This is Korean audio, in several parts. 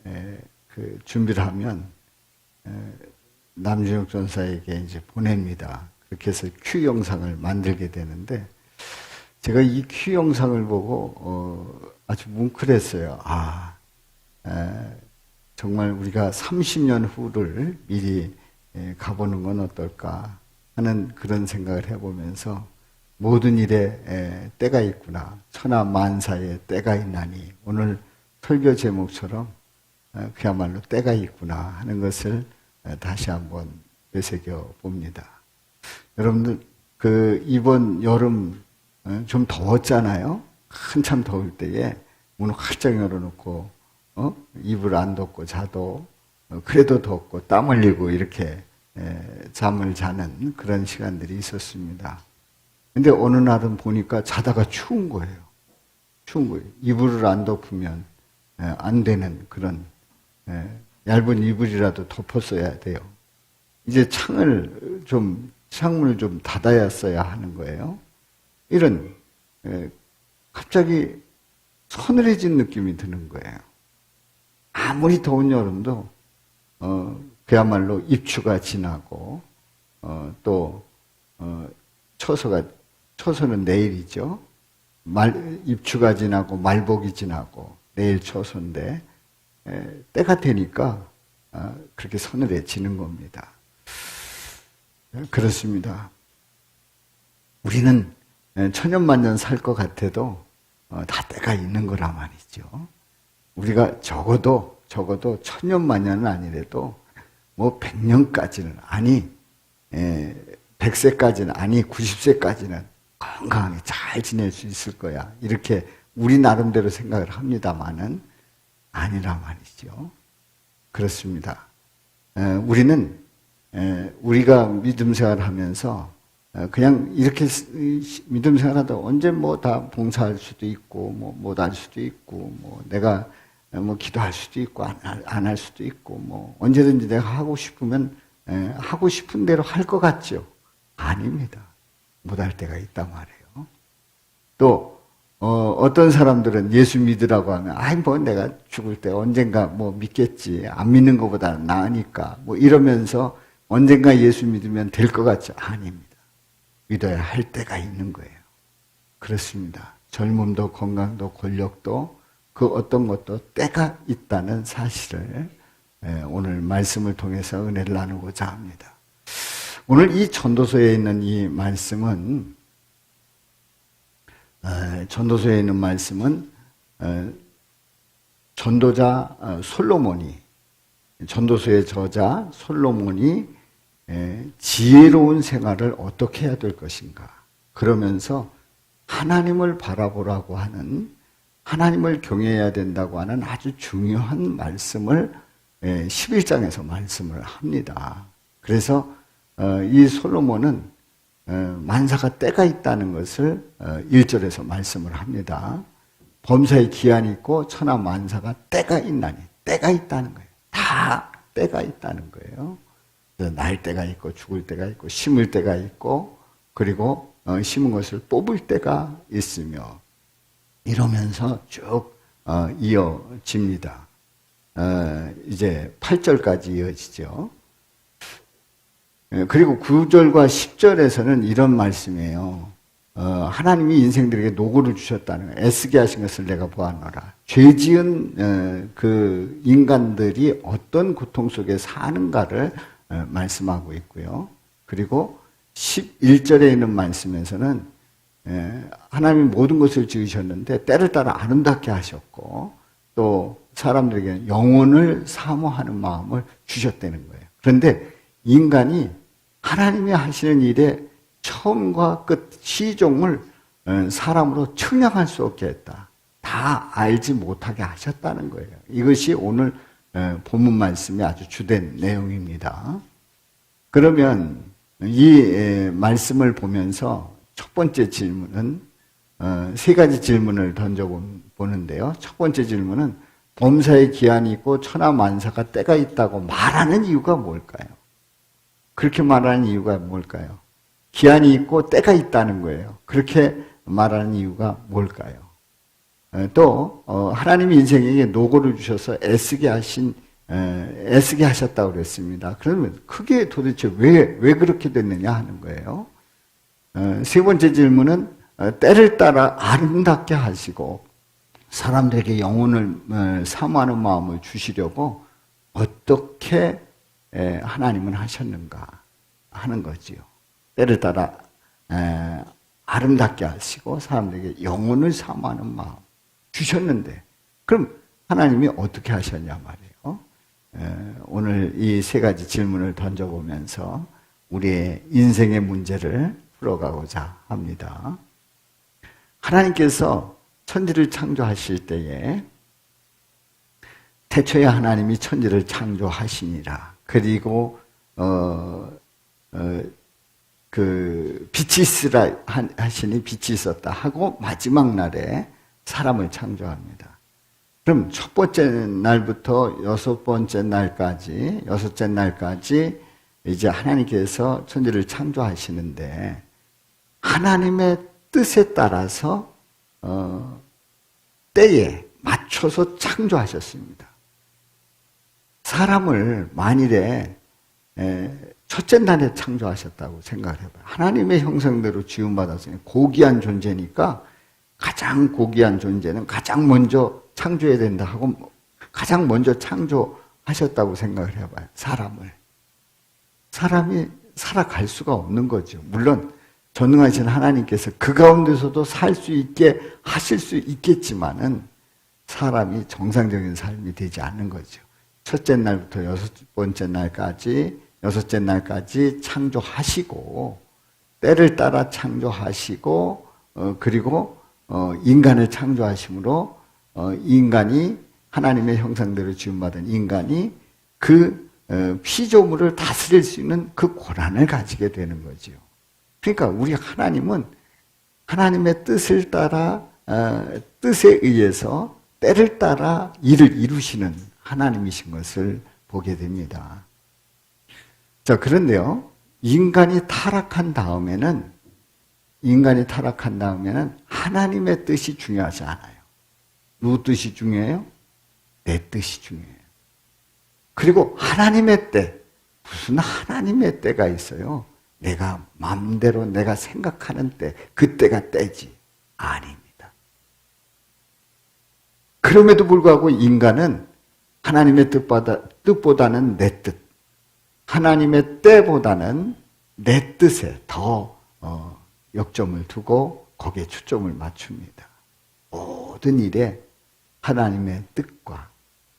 그 준비를 하면 남준혁 전사에게 이제 보냅니다. 그렇게 해서 큐 영상을 만들게 되는데 제가 이 큐 영상을 보고 아주 뭉클했어요. 정말 우리가 30년 후를 미리 가보는 건 어떨까 하는 그런 생각을 해보면서 모든 일에 때가 있구나. 천하만사에 때가 있나니 오늘 설교 제목처럼 그야말로 때가 있구나 하는 것을 다시 한번 되새겨 봅니다. 여러분들 이번 여름 좀 더웠잖아요. 한참 더울 때에 문을 활짝 열어놓고 이불 안 덮고 자도 그래도 덥고 땀 흘리고 이렇게 잠을 자는 그런 시간들이 있었습니다. 근데 어느 날은 보니까 자다가 추운 거예요. 이불을 안 덮으면 안 되는 그런 얇은 이불이라도 덮었어야 돼요. 이제 창문을 좀 닫아야써야 하는 거예요. 이런 갑자기 서늘해진 느낌이 드는 거예요. 아무리 더운 여름도 그야말로 입추가 지나고 또 처서는 내일이죠. 입추가 지나고 말복이 지나고 내일 처서인데 때가 되니까 그렇게 서늘해지는 겁니다. 그렇습니다. 우리는 천년만년 살 것 같아도 다 때가 있는 거라 말이죠. 우리가 적어도 천년만년은 아니래도 뭐 100년까지는 아니 100세까지는 아니 90세까지는 건강하게 잘 지낼 수 있을 거야. 이렇게 우리 나름대로 생각을 합니다만은 아니라 말이죠. 그렇습니다. 우리는 우리가 믿음 생활을 하면서 그냥 이렇게 믿음 생활하다 언제 뭐 다 봉사할 수도 있고 뭐 못할 수도 있고 뭐 내가 뭐 기도할 수도 있고 안 할 수도 있고 뭐 언제든지 내가 하고 싶으면 하고 싶은 대로 할 것 같죠. 아닙니다. 못할 때가 있단 말이에요. 또 어떤 사람들은 예수 믿으라고 하면 뭐 내가 죽을 때 언젠가 뭐 믿겠지. 안 믿는 것보다는 나으니까 뭐 이러면서 언젠가 예수 믿으면 될 것 같죠. 아닙니다. 믿어야 할 때가 있는 거예요. 그렇습니다. 젊음도 건강도 권력도 그 어떤 것도 때가 있다는 사실을 오늘 말씀을 통해서 은혜를 나누고자 합니다. 오늘 이 전도서에 있는 이 말씀은 전도자 솔로몬이 전도서의 저자 솔로몬이 지혜로운 생활을 어떻게 해야 될 것인가 그러면서 하나님을 바라보라고 하는 하나님을 경외해야 된다고 하는 아주 중요한 말씀을 11장에서 말씀을 합니다. 그래서 이 솔로몬은 만사가 때가 있다는 것을 1절에서 말씀을 합니다. 범사에 기한이 있고 천하 만사가 때가 있나니 때가 있다는 거예요. 다 때가 있다는 거예요. 날 때가 있고 죽을 때가 있고 심을 때가 있고 그리고 심은 것을 뽑을 때가 있으며 이러면서 쭉 이어집니다. 이제 8절까지 이어지죠. 그리고 9절과 10절에서는 이런 말씀이에요. 하나님이 인생들에게 노고를 주셨다는 거예요. 애쓰게 하신 것을 내가 보았노라. 죄 지은 그 인간들이 어떤 고통 속에 사는가를 말씀하고 있고요. 그리고 11절에 있는 말씀에서는 하나님이 모든 것을 지으셨는데 때를 따라 아름답게 하셨고 또 사람들에게 영혼을 사모하는 마음을 주셨다는 거예요. 그런데 인간이 하나님이 하시는 일의 처음과 끝, 시종을 사람으로 측량할 수 없게 했다. 다 알지 못하게 하셨다는 거예요. 이것이 오늘 본문 말씀의 아주 주된 내용입니다. 그러면 이 말씀을 보면서 첫 번째 질문은 세 가지 질문을 던져보는데요. 첫 번째 질문은 범사에 기한이 있고 천하 만사가 때가 있다고 말하는 이유가 뭘까요? 그렇게 말하는 이유가 뭘까요? 기한이 있고 때가 있다는 거예요. 그렇게 말하는 이유가 뭘까요? 또 하나님이 인생에게 노고를 주셔서 애쓰게 하셨다고 그랬습니다. 그러면 그게 도대체 왜 그렇게 됐느냐 하는 거예요. 세 번째 질문은 때를 따라 아름답게 하시고 사람들에게 영혼을 사모하는 마음을 주시려고 어떻게 하나님은 하셨는가 하는 거지요. 때를 따라 아름답게 하시고 사람들에게 영혼을 사모하는 마음 주셨는데 그럼 하나님이 어떻게 하셨냐 말이에요. 오늘 이 세 가지 질문을 던져보면서 우리의 인생의 문제를 풀어가고자 합니다. 하나님께서 천지를 창조하실 때에 태초에 하나님이 천지를 창조하시니라. 그리고 빛이 있으라 하시니 빛이 있었다 하고 마지막 날에 사람을 창조합니다. 그럼 첫 번째 날부터 여섯째 날까지 이제 하나님께서 천지를 창조하시는데 하나님의 뜻에 따라서 때에 맞춰서 창조하셨습니다. 사람을 만일에 첫째 날에 창조하셨다고 생각을 해봐요. 하나님의 형상대로 지음받았으니 고귀한 존재니까 가장 고귀한 존재는 가장 먼저 창조해야 된다 하고 가장 먼저 창조하셨다고 생각을 해봐요. 사람이 살아갈 수가 없는 거죠. 물론 전능하신 하나님께서 그 가운데서도 살 수 있게 하실 수 있겠지만은 사람이 정상적인 삶이 되지 않는 거죠. 첫째 날부터 여섯째 날까지 창조하시고 때를 따라 창조하시고 그리고 인간을 창조하심으로 인간이 하나님의 형상대로 지음받은 인간이 그 피조물을 다스릴 수 있는 그 권한을 가지게 되는 거지요. 그러니까 우리 하나님은 하나님의 뜻을 따라 뜻에 의해서 때를 따라 일을 이루시는 하나님이신 것을 보게 됩니다. 자, 그런데요, 인간이 타락한 다음에는 하나님의 뜻이 중요하지 않아요. 누구 뜻이 중요해요? 내 뜻이 중요해요. 그리고 하나님의 때, 무슨 하나님의 때가 있어요? 내가 마음대로 내가 생각하는 때, 그때가 때지 아닙니다. 그럼에도 불구하고 인간은 하나님의 뜻보다는 내 뜻, 하나님의 때보다는 내 뜻에 더 역점을 두고 거기에 초점을 맞춥니다. 모든 일에 하나님의 뜻과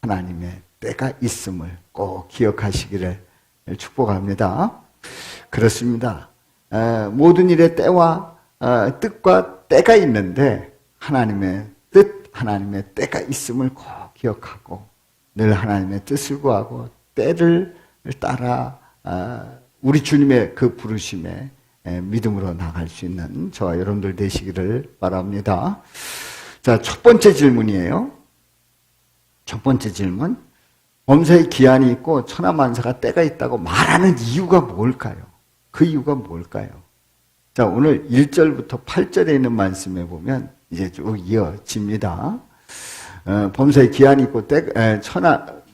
하나님의 때가 있음을 꼭 기억하시기를 축복합니다. 그렇습니다. 모든 일에 때와 뜻과 때가 있는데 하나님의 뜻, 하나님의 때가 있음을 꼭 기억하고 늘 하나님의 뜻을 구하고 때를 따라 우리 주님의 그 부르심에 믿음으로 나갈 수 있는 저와 여러분들 되시기를 바랍니다. 자, 첫 번째 질문이에요. 첫 번째 질문. 범사에 기한이 있고 천하만사가 때가 있다고 말하는 이유가 뭘까요? 그 이유가 뭘까요? 자, 오늘 1절부터 8절에 있는 말씀에 보면 이제 쭉 이어집니다. 범사에 기한이 있고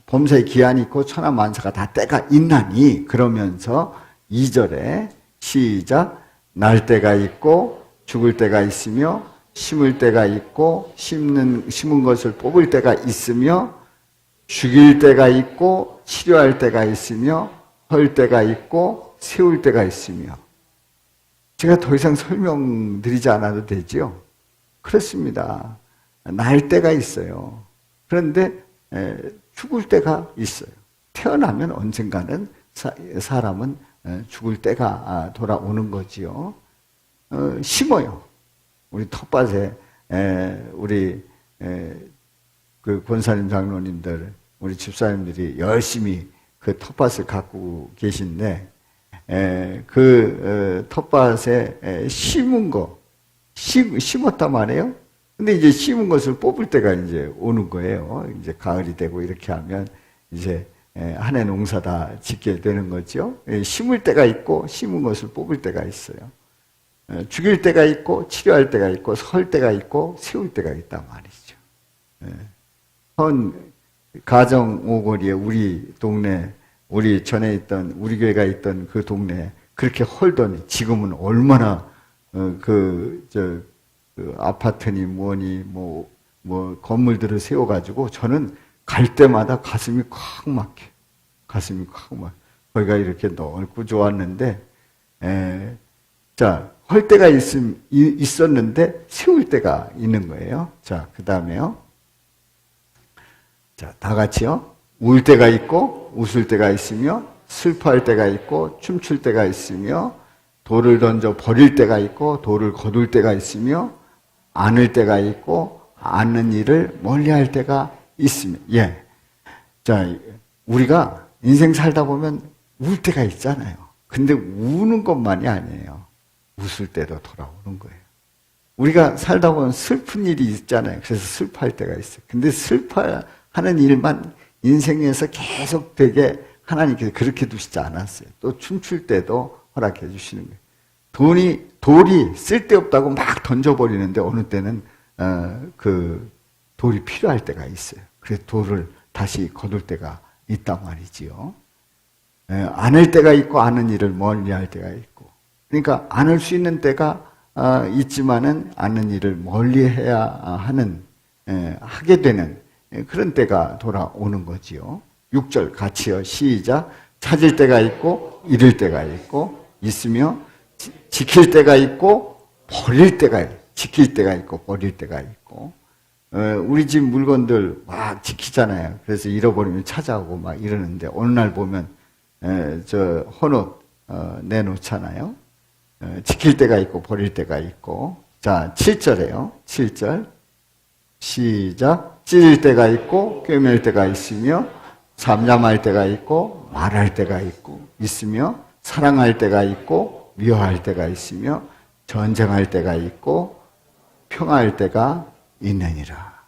범사에 기한이 있고 천하만사가 다 때가 있나니 그러면서 2절에 시작. 날 때가 있고 죽을 때가 있으며 심을 때가 있고 심은 것을 뽑을 때가 있으며 죽일 때가 있고 치료할 때가 있으며 헐 때가 있고 세울 때가 있으며 제가 더 이상 설명드리지 않아도 되죠? 그렇습니다. 날 때가 있어요. 그런데 죽을 때가 있어요. 태어나면 언젠가는 사람은 죽을 때가 돌아오는 거지요. 심어요. 우리 텃밭에 우리 그 권사님 장로님들 우리 집사님들이 열심히 그 텃밭을 갖고 계신데 그 텃밭에 심은 거 심었단 말이에요. 근데 이제 심은 것을 뽑을 때가 이제 오는 거예요. 이제 가을이 되고 이렇게 하면 이제 한 해 농사 다 짓게 되는 거죠. 심을 때가 있고 심은 것을 뽑을 때가 있어요. 죽일 때가 있고 치료할 때가 있고 설 때가 있고 세울 때가 있단 말이죠. 현 가정 오거리에 우리 동네, 우리 전에 있던 우리 교회가 있던 그 동네 그렇게 헐더니 지금은 얼마나 그 아파트니 뭐니 뭐 건물들을 세워가지고 저는 갈 때마다 가슴이 콱 막혀. 가슴이 콱 막혀. 거기가 이렇게 넓고 좋았는데, 자, 헐 때가 있었는데 세울 때가 있는 거예요. 자, 그 다음에요. 자, 다 같이요. 울 때가 있고 웃을 때가 있으며 슬퍼할 때가 있고 춤출 때가 있으며 돌을 던져 버릴 때가 있고 돌을 거둘 때가 있으며 안을 때가 있고 않는 일을 멀리할 때가 있으며. 예. 자, 우리가 인생 살다 보면 울 때가 있잖아요. 근데 우는 것만이 아니에요. 웃을 때도 돌아오는 거예요. 우리가 살다 보면 슬픈 일이 있잖아요. 그래서 슬퍼할 때가 있어요. 근데 슬퍼하는 일만 인생에서 계속 되게 하나님께서 그렇게 두시지 않았어요. 또 춤출 때도 허락해 주시는 거예요. 돌이 쓸데없다고 막 던져버리는데 어느 때는 그 돌이 필요할 때가 있어요. 그래서 돌을 다시 거둘 때가 있단 말이지요. 안을 때가 있고 아는 일을 멀리할 때가 있고. 그러니까 안을 수 있는 때가 있지만은 아는 일을 멀리해야 하게 되는 그런 때가 돌아오는 거지요. 6절 같이요. 시작. 찾을 때가 있고 잃을 때가 있고 있으며 지킬 때가 있고 버릴 때가 있고 지킬 때가 있고 버릴 때가 있고. 우리 집 물건들 막 지키잖아요. 그래서 잃어버리면 찾아오고 막 이러는데 어느 날 보면 저 헌옷 내놓잖아요. 지킬 때가 있고 버릴 때가 있고. 자, 7절에요. 7절 시작. 찢을 때가 있고 꿰맬 때가 있으며 잠잠할 때가 있고 말할 때가 있으며 사랑할 때가 있고 미워할 때가 있으며 전쟁할 때가 있고 평화할 때가 있느니라.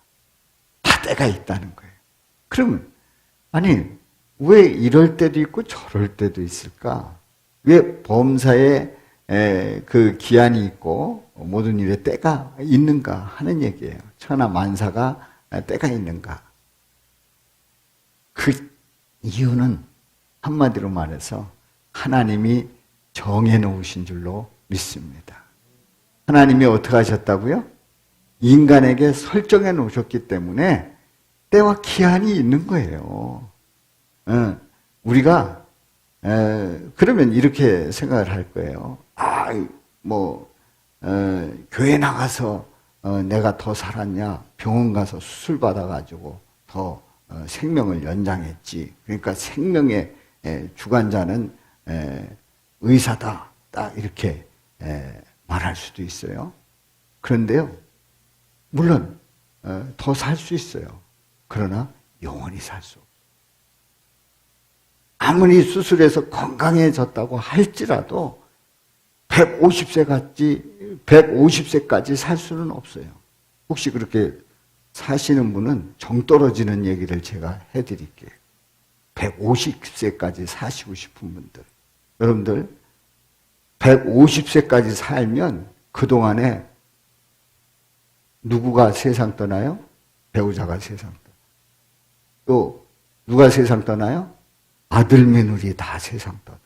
다 때가 있다는 거예요. 그러면 아니 왜 이럴 때도 있고 저럴 때도 있을까? 왜 범사에 그 기한이 있고 모든 일에 때가 있는가 하는 얘기예요. 천하 만사가 때가 있는가? 그 이유는 한마디로 말해서 하나님이 정해놓으신 줄로 믿습니다. 하나님이 어떻게 하셨다고요? 인간에게 설정해 놓으셨기 때문에 때와 기한이 있는 거예요. 우리가 그러면 이렇게 생각을 할 거예요. 교회 나가서 내가 더 살았냐? 병원 가서 수술 받아가지고 더 생명을 연장했지. 그러니까 생명의 주관자는 의사다. 딱 이렇게 말할 수도 있어요. 그런데요, 물론 더 살 수 있어요. 그러나 영원히 살 수 없어요. 아무리 수술해서 건강해졌다고 할지라도 150세까지 살 수는 없어요. 혹시 그렇게 사시는 분은 정 떨어지는 얘기를 제가 해드릴게요. 150세까지 사시고 싶은 분들. 여러분들, 150세까지 살면 그동안에 누구가 세상 떠나요? 배우자가 세상 떠나요. 또 누가 세상 떠나요? 아들, 며느리 다 세상 떠나요.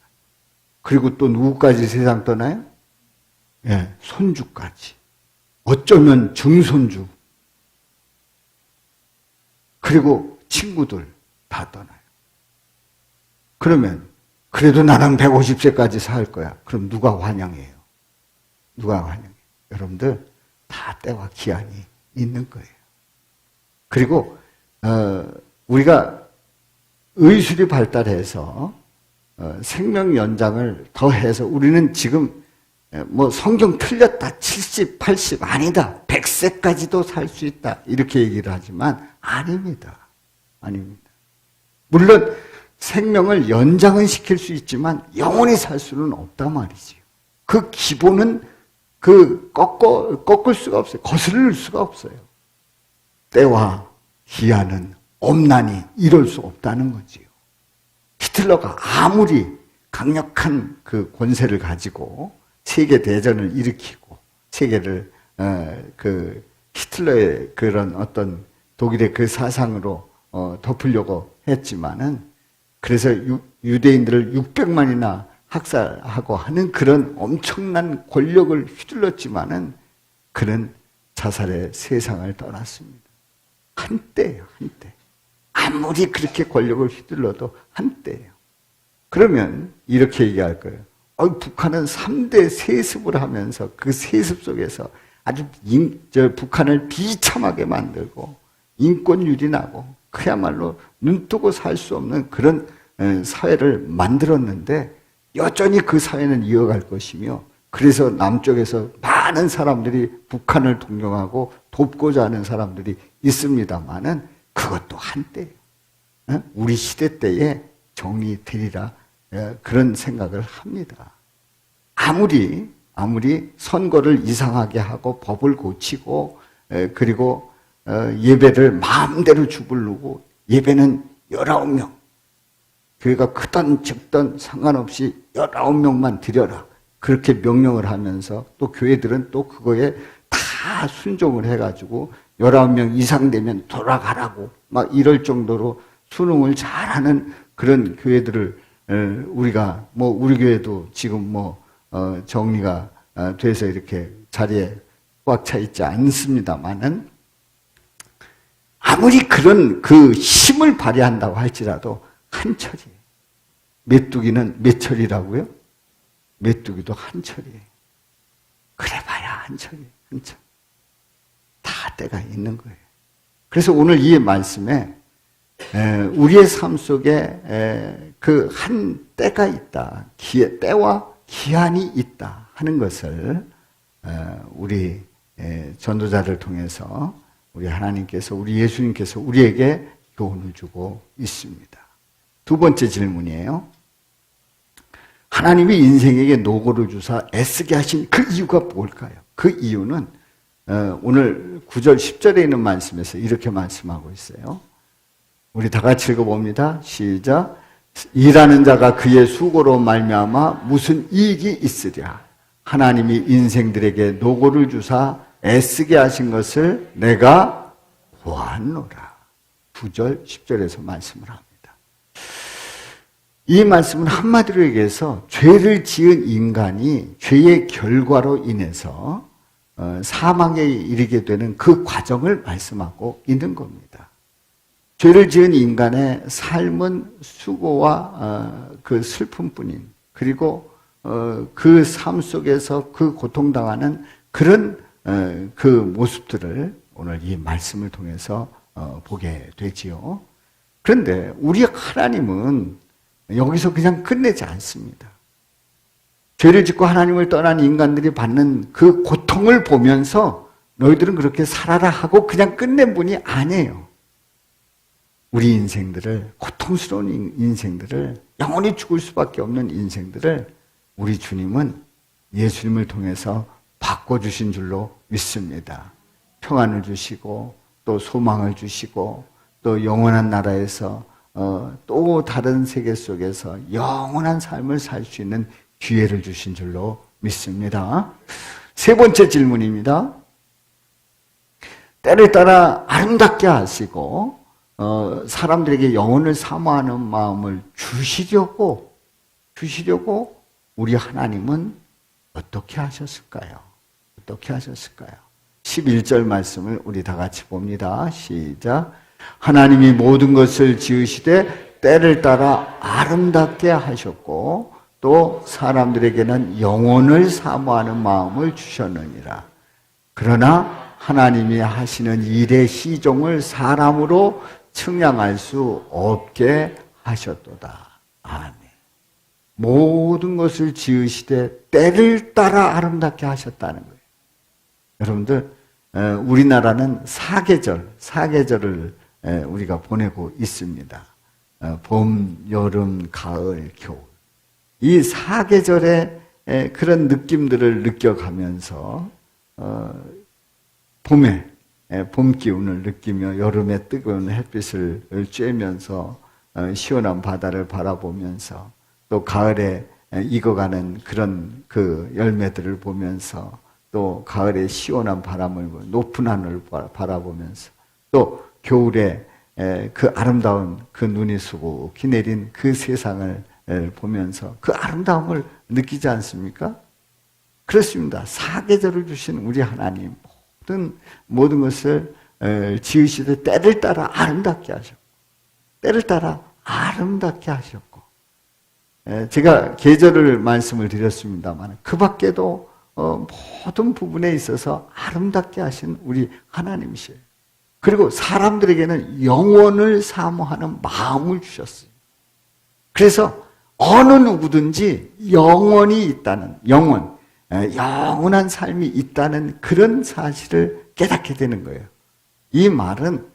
그리고 또 누구까지 세상 떠나요? 예, 손주까지. 어쩌면 증손주. 그리고 친구들 다 떠나요. 그러면 그래도 나는 150세까지 살 거야. 그럼 누가 환영해요? 누가 환영해요? 여러분들 다 때와 기한이 있는 거예요. 그리고 우리가 의술이 발달해서 생명 연장을 더해서 우리는 지금 성경 틀렸다 70, 80 아니다 100세까지도 살 수 있다 이렇게 얘기를 하지만 아닙니다. 아닙니다. 물론 생명을 연장은 시킬 수 있지만 영원히 살 수는 없단 말이지요. 그 기본은 꺾을 수가 없어요. 거스를 수가 없어요. 때와 기한은 없나니 이럴 수 없다는 거지요. 히틀러가 아무리 강력한 그 권세를 가지고 세계 대전을 일으키고 세계를 히틀러의 그런 어떤 독일의 그 사상으로 덮으려고 했지만은 그래서 유대인들을 600만이나 학살하고 하는 그런 엄청난 권력을 휘둘렀지만은 그는 자살의 세상을 떠났습니다. 한때예요, 한때. 아무리 그렇게 권력을 휘둘러도 한때예요. 그러면 이렇게 얘기할 거예요. 북한은 3대 세습을 하면서 그 세습 속에서 아주 북한을 비참하게 만들고 인권 유린하고 그야말로 눈뜨고 살 수 없는 그런 사회를 만들었는데 여전히 그 사회는 이어갈 것이며 그래서 남쪽에서 많은 사람들이 북한을 동경하고 돕고자 하는 사람들이 있습니다만은 그것도 한때예요. 우리 시대 때에 정리되리라 그런 생각을 합니다. 아무리 선거를 이상하게 하고 법을 고치고 그리고 예배를 마음대로 주불르고 예배는 19명 교회가 크던 적던 상관없이 19명만 드려라 그렇게 명령을 하면서 또 교회들은 또 그거에 다 순종을 해가지고 19명 이상 되면 돌아가라고 막 이럴 정도로 순응을 잘하는 그런 교회들을 우리가 우리 교회도 지금 정리가 돼서 이렇게 자리에 꽉 차 있지 않습니다만은 아무리 그런 그 힘을 발휘한다고 할지라도 한철이에요. 메뚜기는 몇 철이라고요? 메뚜기도 한철이에요. 그래봐야 한철이에요. 한철. 다 때가 있는 거예요. 그래서 오늘 이 말씀에 우리의 삶 속에 그 한 때가 있다. 때와 기한이 있다 하는 것을 우리 전도자를 통해서 우리 하나님께서 우리 예수님께서 우리에게 교훈을 주고 있습니다. 두 번째 질문이에요. 하나님이 인생에게 노고를 주사 애쓰게 하신 그 이유가 뭘까요? 그 이유는 오늘 9절 10절에 있는 말씀에서 이렇게 말씀하고 있어요. 우리 다 같이 읽어봅니다. 시작. 일하는 자가 그의 수고로 말미암아 무슨 이익이 있으랴. 하나님이 인생들에게 노고를 주사 애쓰게 하신 것을 내가 보았노라. 9절 10절에서 말씀을 합니다. 이 말씀은 한마디로 얘기해서 죄를 지은 인간이 죄의 결과로 인해서 사망에 이르게 되는 그 과정을 말씀하고 있는 겁니다. 죄를 지은 인간의 삶은 수고와 그 슬픔뿐인 그리고 그 삶 속에서 그 고통당하는 그런 그 모습들을 오늘 이 말씀을 통해서 보게 되지요. 그런데 우리 하나님은 여기서 그냥 끝내지 않습니다. 죄를 짓고 하나님을 떠난 인간들이 받는 그 고통을 보면서 너희들은 그렇게 살아라 하고 그냥 끝낸 분이 아니에요. 우리 인생들을, 고통스러운 인생들을, 영원히 죽을 수밖에 없는 인생들을 우리 주님은 예수님을 통해서 바꿔주신 줄로 믿습니다. 평안을 주시고 또 소망을 주시고 또 영원한 나라에서 또 다른 세계 속에서 영원한 삶을 살 수 있는 기회를 주신 줄로 믿습니다. 세 번째 질문입니다. 때를 따라 아름답게 하시고 사람들에게 영혼을 사모하는 마음을 주시려고 우리 하나님은 어떻게 하셨을까요? 어떻게 하셨을까요? 11절 말씀을 우리 다 같이 봅니다. 시작. 하나님이 모든 것을 지으시되 때를 따라 아름답게 하셨고 또 사람들에게는 영혼을 사모하는 마음을 주셨느니라. 그러나 하나님이 하시는 일의 시종을 사람으로 측량할 수 없게 하셨도다. 아멘. 모든 것을 지으시되 때를 따라 아름답게 하셨다는 거예요. 여러분들, 우리나라는 사계절을 우리가 보내고 있습니다. 봄, 여름, 가을, 겨울. 이 사계절의 그런 느낌들을 느껴가면서 봄 기운을 느끼며 여름의 뜨거운 햇빛을 쬐면서 시원한 바다를 바라보면서 또 가을에 익어가는 그런 그 열매들을 보면서 또 가을에 시원한 바람을 높은 하늘을 바라보면서 또 겨울에 그 아름다운 그 눈이 수북히 내린 그 세상을 보면서 그 아름다움을 느끼지 않습니까? 그렇습니다. 사계절을 주신 우리 하나님, 모든 것을 지으시되 때를 따라 아름답게 하셨고, 때를 따라 아름답게 하셨고, 제가 계절을 말씀을 드렸습니다만 그 밖에도 모든 부분에 있어서 아름답게 하신 우리 하나님이시에요. 그리고 사람들에게는 영원을 사모하는 마음을 주셨어요. 그래서 어느 누구든지 영원이 있다는, 영원한 삶이 있다는 그런 사실을 깨닫게 되는 거예요. 이 말은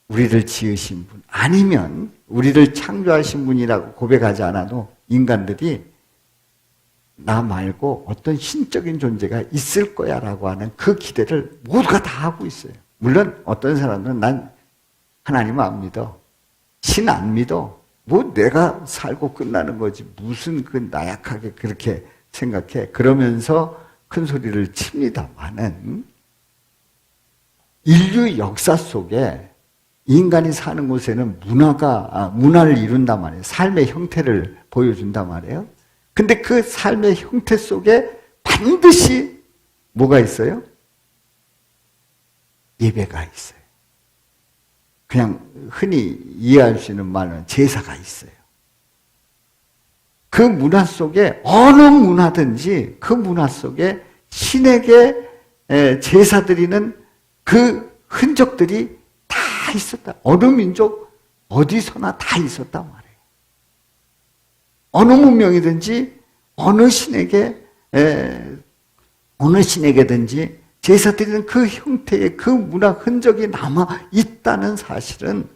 우리를 지으신 분, 아니면 우리를 창조하신 분이라고 고백하지 않아도 인간들이 나 말고 어떤 신적인 존재가 있을 거야 라고 하는 그 기대를 모두가 다 하고 있어요. 물론 어떤 사람들은 난 하나님 안 믿어, 신 안 믿어, 뭐 내가 살고 끝나는 거지 무슨 그 나약하게 그렇게 생각해, 그러면서 큰 소리를 칩니다마는 인류 역사 속에 인간이 사는 곳에는 문화를 이룬단 말이에요. 삶의 형태를 보여준단 말이에요. 근데 그 삶의 형태 속에 반드시 뭐가 있어요? 예배가 있어요. 그냥 흔히 이해할 수 있는 말은 제사가 있어요. 그 문화 속에 어느 문화든지 그 문화 속에 신에게 제사 드리는 그 흔적들이 다 있었다. 어느 민족 어디서나 다 있었단 말이에요. 어느 문명이든지 어느 신에게든지 제사 드리는 그 형태의 그 문화 흔적이 남아 있다는 사실은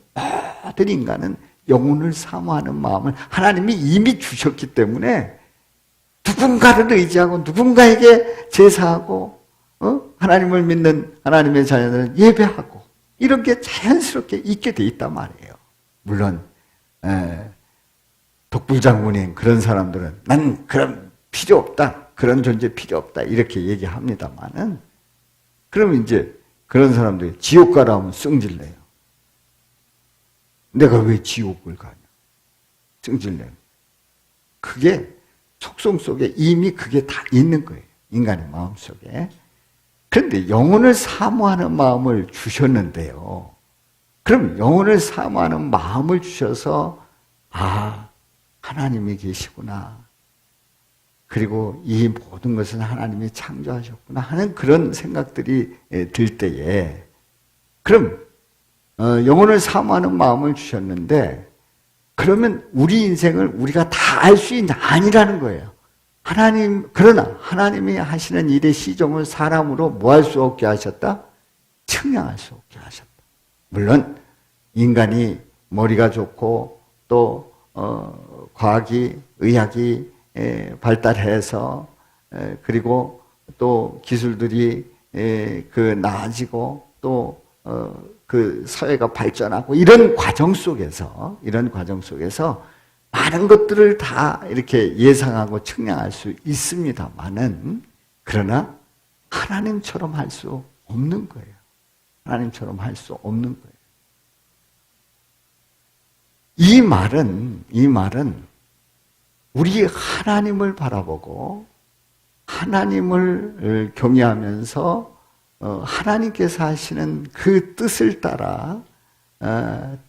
모든 인간은 영혼을 사모하는 마음을 하나님이 이미 주셨기 때문에 누군가를 의지하고 누군가에게 제사하고 하나님을 믿는 하나님의 자녀들은 예배하고 이런 게 자연스럽게 있게 돼 있단 말이에요. 물론 독불장군인 그런 사람들은 난 그런 필요 없다, 그런 존재 필요 없다 이렇게 얘기합니다만은, 그러면 이제 그런 사람들이 지옥 가라 하면 승질내요. 내가 왜 지옥을 가냐? 승질내요. 그게 속성 속에 이미 그게 다 있는 거예요. 인간의 마음 속에. 그런데 영혼을 사모하는 마음을 주셨는데요. 그럼 영혼을 사모하는 마음을 주셔서 하나님이 계시구나. 그리고 이 모든 것은 하나님이 창조하셨구나 하는 그런 생각들이 들 때에, 그럼 영혼을 사모하는 마음을 주셨는데 그러면 우리 인생을 우리가 다 알 수 있냐? 아니라는 거예요. 그러나 하나님이 하시는 일의 시종을 사람으로 뭐 할 수 없게 하셨다? 측량할 수 없게 하셨다. 물론 인간이 머리가 좋고 또 과학이, 의학이 발달해서 그리고 또 기술들이 나아지고 또 그 사회가 발전하고 이런 과정 속에서 많은 것들을 다 이렇게 예상하고 측량할 수 있습니다만은, 그러나 하나님처럼 할 수 없는 거예요. 하나님처럼 할 수 없는 거예요. 이 말은 우리 하나님을 바라보고 하나님을 경외하면서 하나님께서 하시는 그 뜻을 따라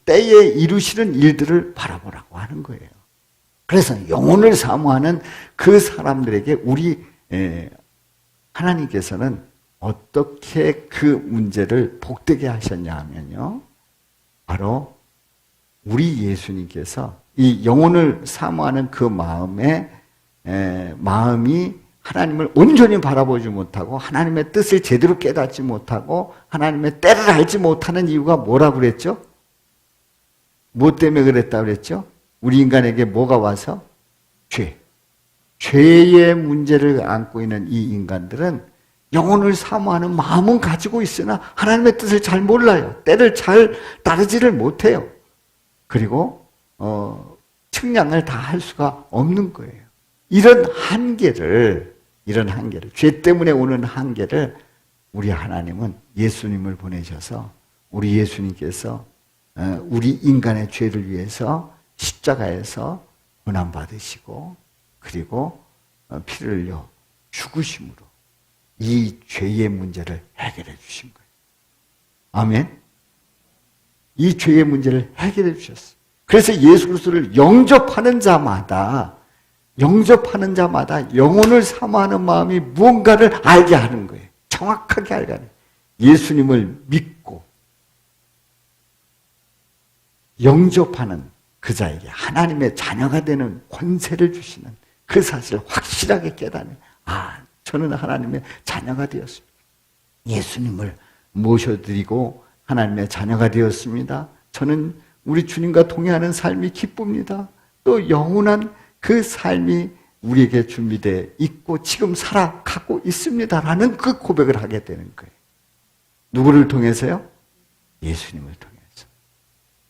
때에 이루시는 일들을 바라보라고 하는 거예요. 그래서 영혼을 사모하는 그 사람들에게 우리 하나님께서는 어떻게 그 문제를 복되게 하셨냐 하면요, 바로 우리 예수님께서 이 영혼을 사모하는 그 마음이 하나님을 온전히 바라보지 못하고 하나님의 뜻을 제대로 깨닫지 못하고 하나님의 때를 알지 못하는 이유가 뭐라고 그랬죠? 뭐 때문에 그랬다고 그랬죠? 우리 인간에게 뭐가 와서? 죄의 문제를 안고 있는 이 인간들은 영혼을 사모하는 마음은 가지고 있으나 하나님의 뜻을 잘 몰라요. 때를 잘 따르지를 못해요. 그리고 측량을 다 할 수가 없는 거예요. 이런 한계를, 죄 때문에 오는 한계를 우리 하나님은 예수님을 보내셔서 우리 예수님께서 우리 인간의 죄를 위해서 십자가에서 고난받으시고 그리고 피를 흘려 죽으심으로 이 죄의 문제를 해결해 주신 거예요. 아멘. 이 죄의 문제를 해결해 주셨어요. 그래서 예수 그리스도를 영접하는 자마다 영혼을 사모하는 마음이 무언가를 알게 하는 거예요. 정확하게 알게 하는 거예요. 예수님을 믿고 영접하는 그 자에게 하나님의 자녀가 되는 권세를 주시는 그 사실을 확실하게 깨닫는, 저는 하나님의 자녀가 되었습니다. 예수님을 모셔드리고 하나님의 자녀가 되었습니다. 저는 우리 주님과 동행하는 삶이 기쁩니다. 또 영원한 그 삶이 우리에게 준비되어 있고 지금 살아가고 있습니다라는 그 고백을 하게 되는 거예요. 누구를 통해서요? 예수님을 통해서.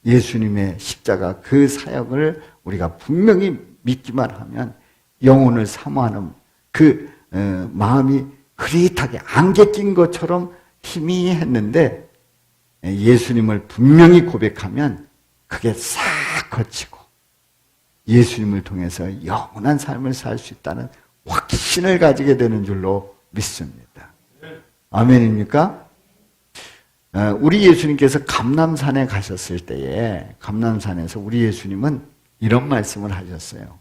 예수님의 십자가 그 사역을 우리가 분명히 믿기만 하면 영혼을 사모하는 그 마음이 흐릿하게 안개 낀 것처럼 희미했는데 예수님을 분명히 고백하면 그게 싹 거치고 예수님을 통해서 영원한 삶을 살 수 있다는 확신을 가지게 되는 줄로 믿습니다. 아멘입니까? 우리 예수님께서 감람산에 가셨을 때에 감람산에서 우리 예수님은 이런 말씀을 하셨어요.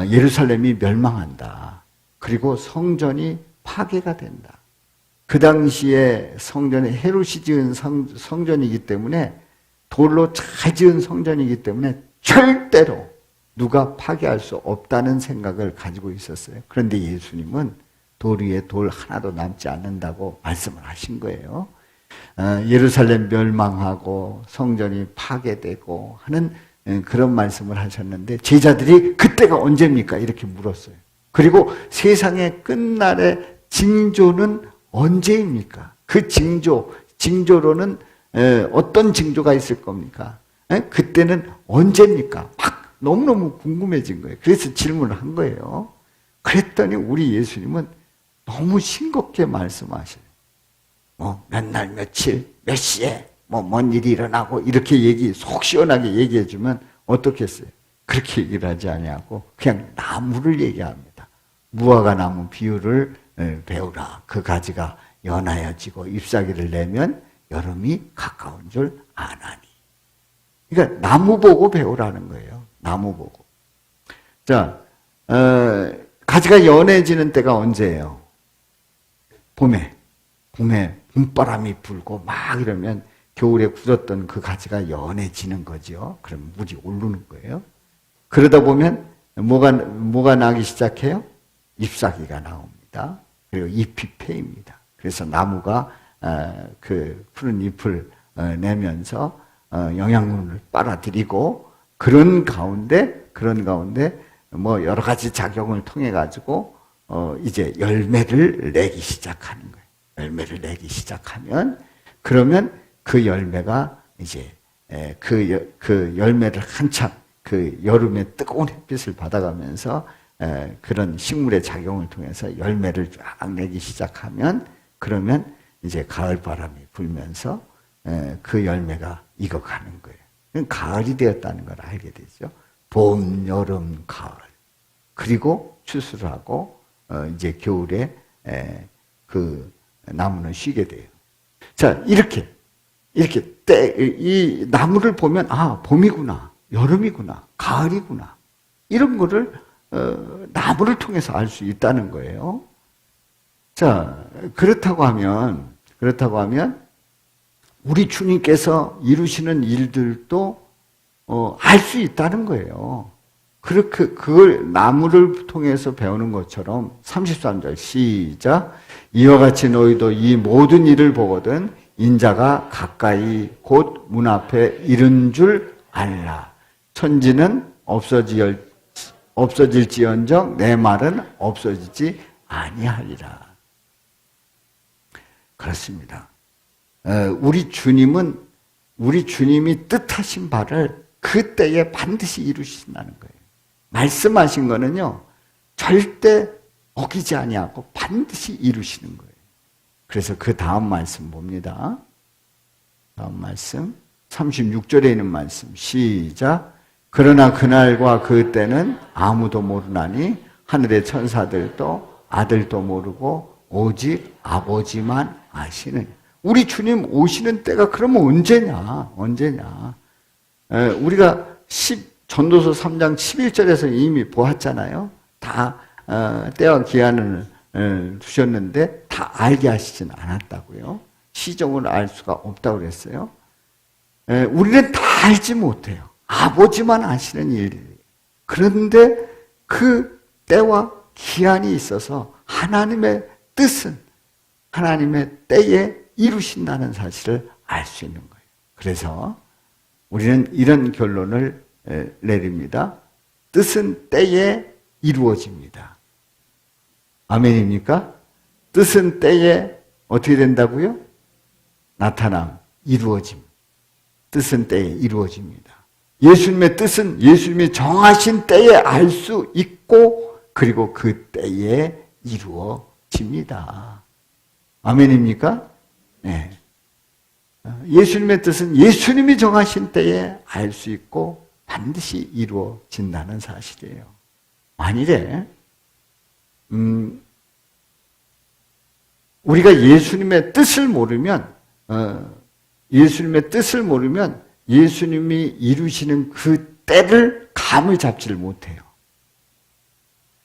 예루살렘이 멸망한다. 그리고 성전이 파괴가 된다. 그 당시에 성전이 헤롯이 지은 성전이기 때문에 돌로 잘 지은 성전이기 때문에 절대로 누가 파괴할 수 없다는 생각을 가지고 있었어요. 그런데 예수님은 돌 위에 돌 하나도 남지 않는다고 말씀을 하신 거예요. 예루살렘 멸망하고 성전이 파괴되고 하는 그런 말씀을 하셨는데 제자들이 그때가 언제입니까? 이렇게 물었어요. 그리고 세상의 끝날의 징조는 언제입니까? 그 징조로는 어떤 징조가 있을 겁니까? 그때는 언제입니까? 막 너무너무 궁금해진 거예요. 그래서 질문을 한 거예요. 그랬더니 우리 예수님은 너무 싱겁게 말씀하셔요. 몇 날, 며칠, 몇 시에, 뭔 일이 일어나고, 이렇게 속 시원하게 얘기해주면 어떻겠어요? 그렇게 얘기를 하지 아니하고, 그냥 나무를 얘기합니다. 무화과 나무 비유를 배우라. 그 가지가 연하여지고, 잎사귀를 내면 여름이 가까운 줄 아나니. 그러니까, 나무 보고 배우라는 거예요. 나무 보고. 자, 가지가 연해지는 때가 언제예요? 봄에 봄바람이 불고 막 이러면 겨울에 굳었던 그 가지가 연해지는 거죠. 그럼 물이 오르는 거예요. 그러다 보면 뭐가 나기 시작해요? 잎사귀가 나옵니다. 그리고 잎이 패입니다. 그래서 나무가 그 푸른 잎을 내면서 영양분을 빨아들이고 그런 가운데 여러 가지 작용을 통해 가지고 이제 열매를 내기 시작하는 거예요. 열매를 내기 시작하면 그러면 그 열매가 이제 그 열매를 한참 그 여름의 뜨거운 햇빛을 받아가면서 그런 식물의 작용을 통해서 열매를 쫙 내기 시작하면 그러면 이제 가을 바람이 불면서 그 열매가 익어가는 거예요. 가을이 되었다는 걸 알게 되죠. 봄, 여름, 가을. 그리고 추수를 하고 이제 겨울에 그 나무는 쉬게 돼요. 자, 이렇게 이 나무를 보면 봄이구나, 여름이구나, 가을이구나 이런 거를 나무를 통해서 알 수 있다는 거예요. 자, 그렇다고 하면 우리 주님께서 이루시는 일들도 알 수 있다는 거예요. 그렇게 그걸 나무를 통해서 배우는 것처럼 33절 시작. 이와 같이 너희도 이 모든 일을 보거든 인자가 가까이 곧 문 앞에 이른 줄 알라. 천지는 없어질지언정 내 말은 없어지지 아니하리라. 그렇습니다. 우리 주님이 뜻하신 바를 그때에 반드시 이루신다는 거예요. 말씀하신 거는요 절대 어기지 아니하고 반드시 이루시는 거예요. 그래서 그 다음 말씀 봅니다. 다음 말씀 36절에 있는 말씀 시작. 그러나 그날과 그때는 아무도 모르나니 하늘의 천사들도 아들도 모르고 오직 아버지만 아시는. 우리 주님 오시는 때가 그러면 언제냐? 우리가 전도서 3장 11절에서 이미 보았잖아요. 다 때와 기한을 두셨는데 다 알게 하시진 않았다고요. 시정을 알 수가 없다고 그랬어요. 우리는 다 알지 못해요. 아버지만 아시는 일이에요. 그런데 그 때와 기한이 있어서 하나님의 뜻은 하나님의 때에 이루신다는 사실을 알 수 있는 거예요. 그래서 우리는 이런 결론을 내립니다. 뜻은 때에 이루어집니다. 아멘입니까? 뜻은 때에 어떻게 된다고요? 나타남, 이루어짐. 뜻은 때에 이루어집니다. 예수님의 뜻은 예수님이 정하신 때에 알 수 있고 그리고 그 때에 이루어집니다. 아멘입니까? 네. 예수님의 뜻은 예수님이 정하신 때에 알 수 있고 반드시 이루어진다는 사실이에요. 만일에 우리가 예수님의 뜻을 모르면 예수님이 이루시는 그 때를 감을 잡지를 못해요.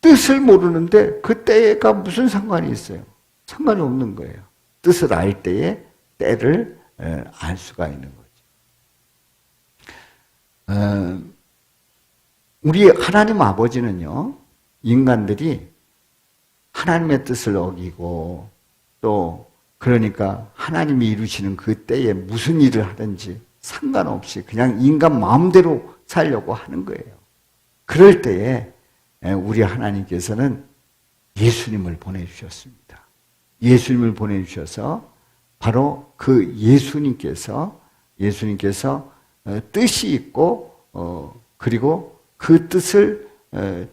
뜻을 모르는데 그 때가 무슨 상관이 있어요? 상관이 없는 거예요. 뜻을 알 때에 때를 알 수가 있는 거죠. 우리 하나님 아버지는요, 인간들이 하나님의 뜻을 어기고 또 그러니까 하나님이 이루시는 그 때에 무슨 일을 하든지 상관없이 그냥 인간 마음대로 살려고 하는 거예요. 그럴 때에 우리 하나님께서는 예수님을 보내주셨습니다. 예수님을 보내주셔서 바로 그 예수님께서 뜻이 있고 그리고 그 뜻을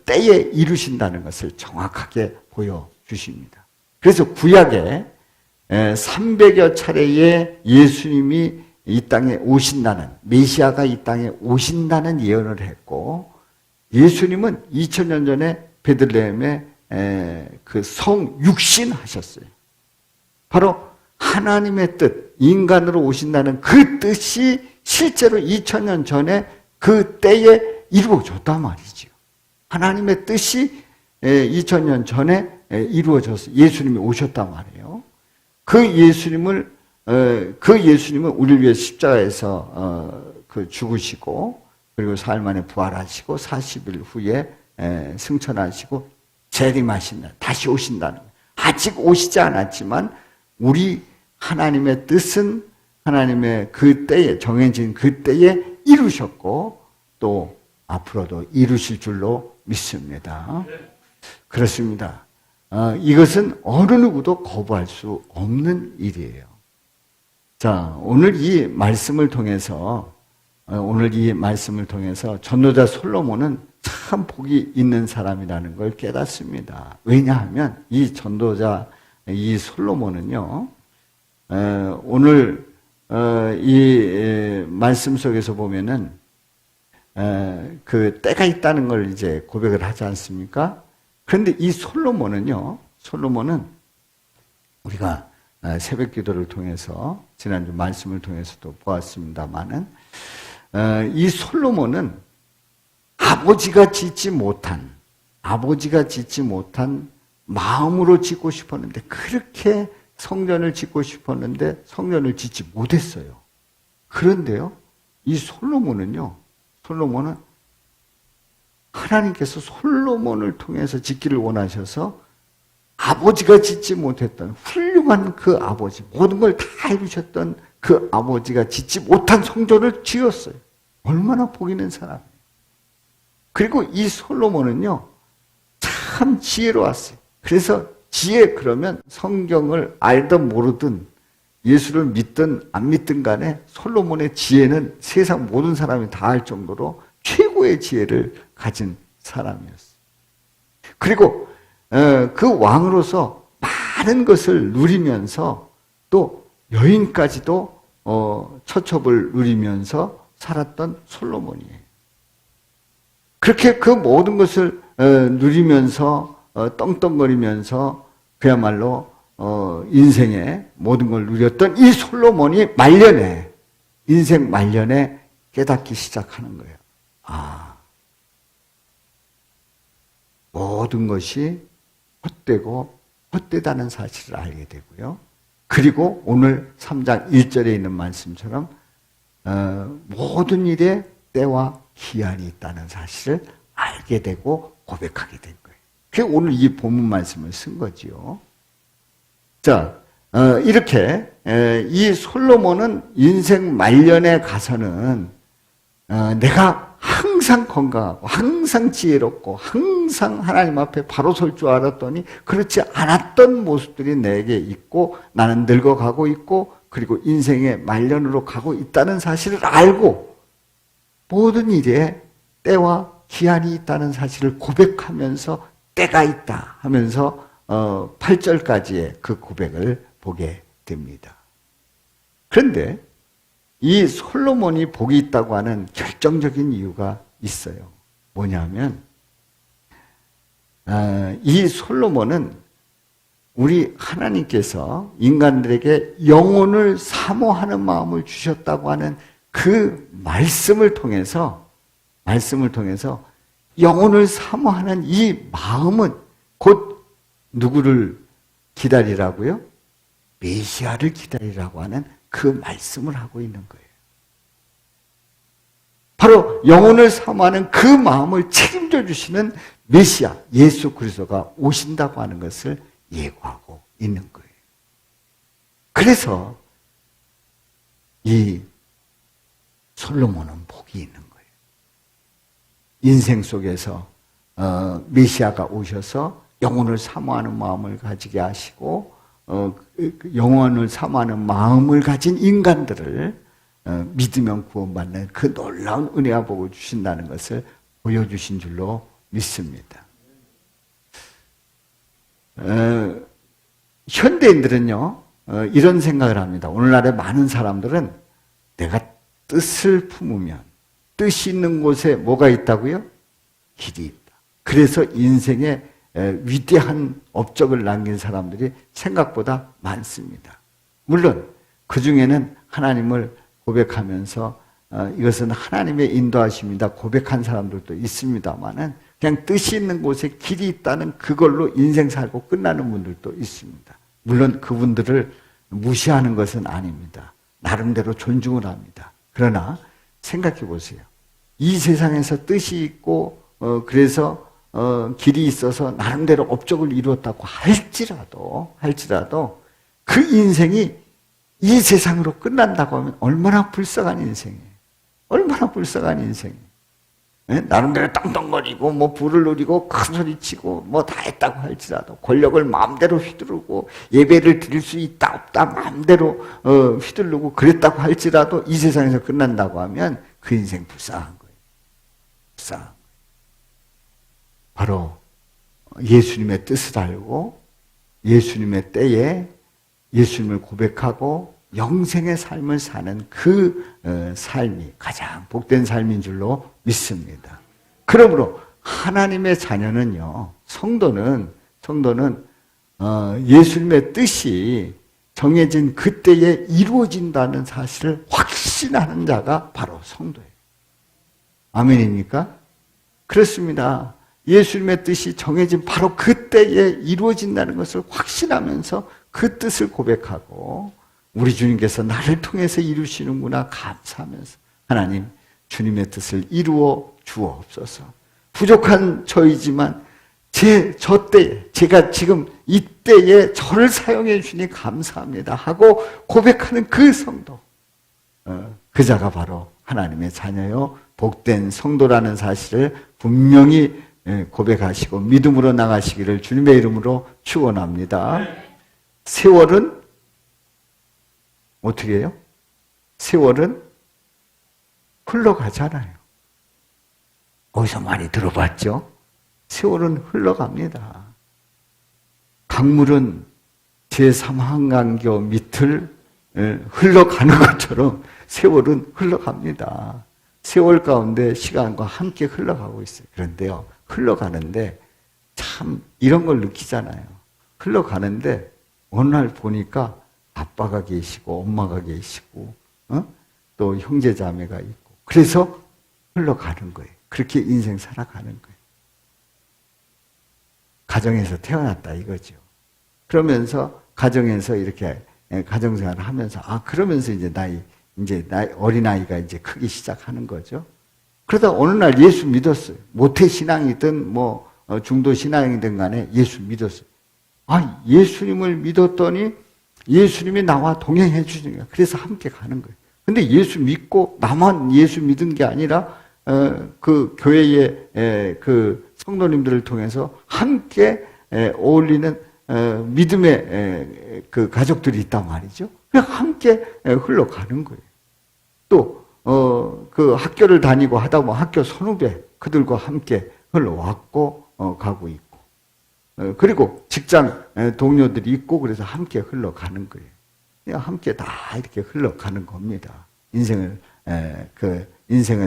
때에 이루신다는 것을 정확하게 보여주십니다. 그래서 구약에 300여 차례의 예수님이 이 땅에 오신다는, 메시아가 이 땅에 오신다는 예언을 했고, 예수님은 2000년 전에 베들레헴에 그 성육신 하셨어요. 바로 하나님의 뜻, 인간으로 오신다는 그 뜻이 실제로 2000년 전에 그 때에 이루어졌단 말이죠. 하나님의 뜻이 2000년 전에 이루어져서 예수님이 오셨단 말이에요. 그 예수님은 우리를 위해 십자가에서 죽으시고 그리고 사흘 만에 부활하시고 40일 후에 승천하시고 재림하신다. 다시 오신다는 거예요. 아직 오시지 않았지만 우리 하나님의 뜻은 하나님의 그 때에 정해진 그 때에 이루셨고 또 앞으로도 이루실 줄로 믿습니다. 그렇습니다. 이것은 어느 누구도 거부할 수 없는 일이에요. 자, 오늘 이 말씀을 통해서 전도자 솔로몬은 참 복이 있는 사람이라는 걸 깨닫습니다. 왜냐하면 이 전도자 이 솔로몬은요, 오늘 이 말씀 속에서 보면은 그 때가 있다는 걸 이제 고백을 하지 않습니까? 그런데 이 솔로몬은 우리가 새벽 기도를 통해서 지난주 말씀을 통해서도 보았습니다만은 이 솔로몬은 아버지가 짓지 못한 마음으로 짓고 싶었는데 그렇게 성전을 짓고 싶었는데 성전을 짓지 못했어요. 그런데요, 이 솔로몬은 하나님께서 솔로몬을 통해서 짓기를 원하셔서 아버지가 짓지 못했던 훌륭한 그 아버지, 모든 걸 다 이루셨던 그 아버지가 짓지 못한 성전을 지었어요. 얼마나 복 있는 사람이에요. 그리고 이 솔로몬은요, 참 지혜로웠어요. 그래서 그러면 성경을 알든 모르든 예수를 믿든 안 믿든 간에 솔로몬의 지혜는 세상 모든 사람이 다 알 정도로 최고의 지혜를 가진 사람이었어요. 그리고 그 왕으로서 많은 것을 누리면서 또 여인까지도 처첩을 누리면서 살았던 솔로몬이에요. 그렇게 그 모든 것을 누리면서 떵떵거리면서 그야말로 인생의 모든 걸 누렸던 이 솔로몬이 말년에, 인생 말년에 깨닫기 시작하는 거예요. 아, 모든 것이 헛되고 헛되다는 사실을 알게 되고요. 그리고 오늘 3장 1절에 있는 말씀처럼 모든 일에 때와 기한이 있다는 사실을 알게 되고 고백하게 된 거예요. 그게 오늘 이 본문 말씀을 쓴 거지요. 자, 이렇게 이 솔로몬은 인생 말년에 가서는 내가 항상 건강하고 항상 지혜롭고 항상 하나님 앞에 바로 설 줄 알았더니 그렇지 않았던 모습들이 내게 있고 나는 늙어가고 있고 그리고 인생의 말년으로 가고 있다는 사실을 알고 모든 일에 때와 기한이 있다는 사실을 고백하면서 때가 있다 하면서 8절까지의 그 고백을 보게 됩니다. 그런데 이 솔로몬이 복이 있다고 하는 결정적인 이유가 있어요. 뭐냐면 이 솔로몬은 우리 하나님께서 인간들에게 영혼을 사모하는 마음을 주셨다고 하는 그 말씀을 통해서 영혼을 사모하는 이 마음은 곧 누구를 기다리라고요? 메시아를 기다리라고 하는 그 말씀을 하고 있는 거예요. 바로 영혼을 사모하는 그 마음을 책임져 주시는 메시아, 예수 그리스도가 오신다고 하는 것을 예고하고 있는 거예요. 그래서 이 솔로몬은 복이 있는 거예요. 인생 속에서 메시아가 오셔서 영혼을 사모하는 마음을 가지게 하시고 영혼을 사모하는 마음을 가진 인간들을 믿으면 구원받는 그 놀라운 은혜와 복을 주신다는 것을 보여주신 줄로 믿습니다. 현대인들은요 이런 생각을 합니다. 오늘날의 많은 사람들은 내가 뜻을 품으면 뜻이 있는 곳에 뭐가 있다고요? 길이 있다. 그래서 인생에 위대한 업적을 남긴 사람들이 생각보다 많습니다. 물론 그 중에는 하나님을 고백하면서 이것은 하나님의 인도하심이다 고백한 사람들도 있습니다만은 그냥 뜻이 있는 곳에 길이 있다는 그걸로 인생 살고 끝나는 분들도 있습니다. 물론 그분들을 무시하는 것은 아닙니다. 나름대로 존중을 합니다. 그러나 생각해 보세요. 이 세상에서 뜻이 있고 그래서 길이 있어서 나름대로 업적을 이루었다고 할지라도 그 인생이 이 세상으로 끝난다고 하면 얼마나 불쌍한 인생이에요. 얼마나 불쌍한 인생이에요. 네? 나름대로 떵떵거리고 뭐 부를 누리고 큰 소리치고 뭐 다 했다고 할지라도 권력을 마음대로 휘두르고 예배를 드릴 수 있다 없다 마음대로 휘두르고 그랬다고 할지라도 이 세상에서 끝난다고 하면 그 인생 불쌍한 거예요. 불쌍한 거예요. 바로 예수님의 뜻을 알고 예수님의 때에 예수님을 고백하고 영생의 삶을 사는 그 삶이 가장 복된 삶인 줄로 믿습니다. 그러므로 하나님의 자녀는요, 성도는 예수님의 뜻이 정해진 그때에 이루어진다는 사실을 확신하는 자가 바로 성도예요. 아멘입니까? 그렇습니다. 예수님의 뜻이 정해진 바로 그때에 이루어진다는 것을 확신하면서 그 뜻을 고백하고 우리 주님께서 나를 통해서 이루시는구나 감사하면서 하나님 주님의 뜻을 이루어 주옵소서. 부족한 저이지만 저 때에 제가 지금 이때에 저를 사용해 주니 감사합니다 하고 고백하는 그 성도 그 자가 바로 하나님의 자녀요 복된 성도라는 사실을 분명히 고백하시고 믿음으로 나가시기를 주님의 이름으로 축원합니다. 세월은 어떻게 해요? 세월은 흘러가잖아요. 어디서 많이 들어봤죠? 세월은 흘러갑니다. 강물은 제3한강교 밑을 흘러가는 것처럼 세월은 흘러갑니다. 세월 가운데 시간과 함께 흘러가고 있어요. 그런데요, 흘러가는데 참 이런 걸 느끼잖아요. 흘러가는데 어느 날 보니까 아빠가 계시고 엄마가 계시고 또 형제 자매가 있고 그래서 흘러가는 거예요. 그렇게 인생 살아가는 거예요. 가정에서 태어났다 이거죠. 그러면서 가정에서 이렇게 가정생활을 하면서 그러면서 이제 어린아이가 이제 크기 시작하는 거죠. 그러다 어느 날 예수 믿었어요. 모태 신앙이든 중도 신앙이든 간에 예수 믿었어요. 예수님을 믿었더니 예수님이 나와 동행해 주시니까 그래서 함께 가는 거예요. 근데 예수 믿고 나만 예수 믿은 게 아니라 그 교회의 그 성도님들을 통해서 함께 어울리는 믿음의 그 가족들이 있단 말이죠. 그냥 함께 흘러가는 거예요. 또 그 학교를 다니고 하다 보면 학교 선후배 그들과 함께 흘러왔고 가고 있고 그리고 직장 동료들이 있고 그래서 함께 흘러가는 거예요. 그냥 함께 다 이렇게 흘러가는 겁니다. 인생을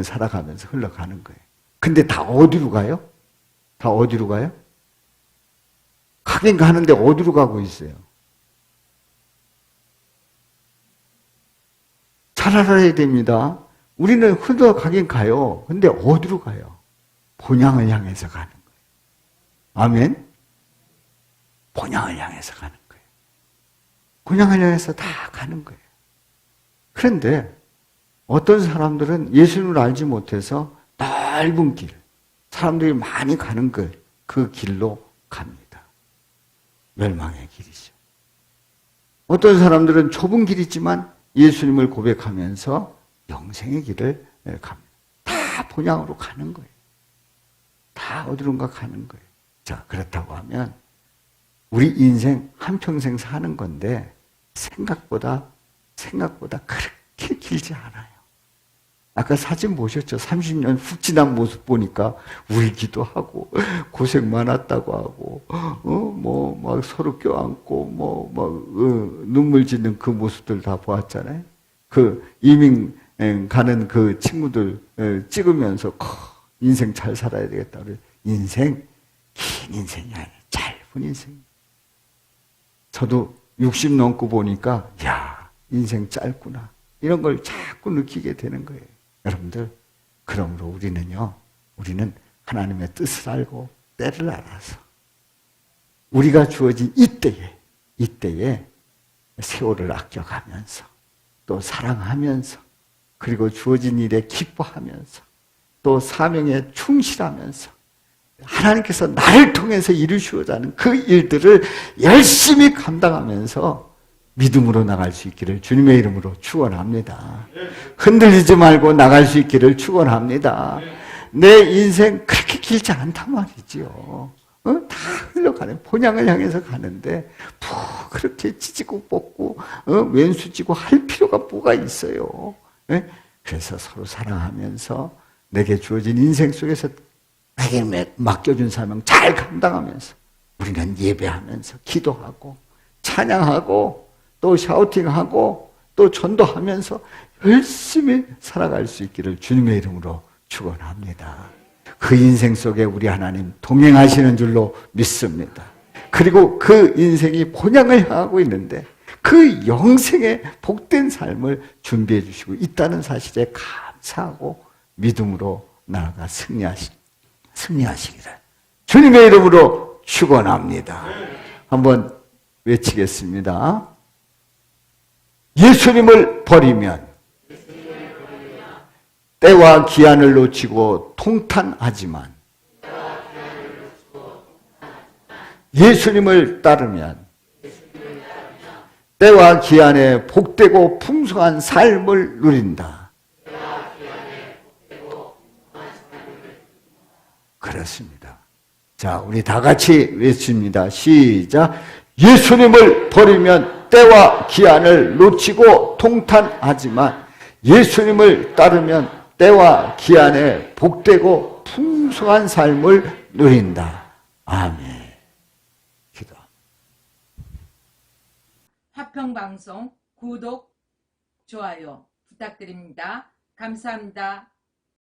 살아가면서 흘러가는 거예요. 근데 다 어디로 가요? 다 어디로 가요? 가긴 가는데 어디로 가고 있어요? 잘 알아야 됩니다. 우리는 흘러가긴 가요. 근데 어디로 가요? 본향을 향해서 가는 거예요. 아멘? 본향을 향해서 가는 거예요. 본향을 향해서 다 가는 거예요. 그런데 어떤 사람들은 예수님을 알지 못해서 넓은 길, 사람들이 많이 가는 그 길로 갑니다. 멸망의 길이죠. 어떤 사람들은 좁은 길이지만 예수님을 고백하면서 영생의 길을 갑니다. 다 본향으로 가는 거예요. 다 어디론가 가는 거예요. 자, 그렇다고 하면 우리 인생 한평생 사는 건데 생각보다 그렇게 길지 않아요. 아까 사진 보셨죠? 30년 훅 지난 모습 보니까 울기도 하고 고생 많았다고 하고 막 서로 껴안고 눈물 짓는 그 모습들 다 보았잖아요. 그 이민 가는 그 친구들 찍으면서 인생 잘 살아야 되겠다. 인생 긴 인생이 아니에요. 짧은 인생. 저도 60 넘고 보니까 인생 짧구나. 이런 걸 자꾸 느끼게 되는 거예요. 여러분들, 그러므로 우리는 하나님의 뜻을 알고 때를 알아서 우리가 주어진 이때에 세월을 아껴가면서 또 사랑하면서 그리고 주어진 일에 기뻐하면서 또 사명에 충실하면서 하나님께서 나를 통해서 이루시고자 하는 그 일들을 열심히 감당하면서 믿음으로 나갈 수 있기를 주님의 이름으로 축원합니다. 흔들리지 말고 나갈 수 있기를 축원합니다. 내 인생 그렇게 길지 않단 말이지요. 다 흘러가는 본향을 향해서 가는데 그렇게 찢고 뽑고 왼수지고 할 필요가 뭐가 있어요. 그래서 서로 사랑하면서 내게 주어진 인생 속에서 내게 맡겨준 사명 잘 감당하면서 우리는 예배하면서 기도하고 찬양하고 또 샤우팅하고 또 전도하면서 열심히 살아갈 수 있기를 주님의 이름으로 축원합니다. 그 인생 속에 우리 하나님 동행하시는 줄로 믿습니다. 그리고 그 인생이 본향을 향하고 있는데 그 영생의 복된 삶을 준비해 주시고 있다는 사실에 감사하고 믿음으로 나아가 승리하시기를 주님의 이름으로 축원합니다. 한번 외치겠습니다. 예수님을 버리면 때와 기한을 놓치고 통탄하지만 예수님을 따르면 때와 기한에 복되고 풍성한 삶을 누린다. 그렇습니다. 자, 우리 다 같이 외칩니다. 시작. 예수님을 버리면 때와 기한을 놓치고 통탄하지만 예수님을 따르면 때와 기한에 복되고 풍성한 삶을 누린다. 아멘. 기도. 화평방송 구독, 좋아요 부탁드립니다. 감사합니다.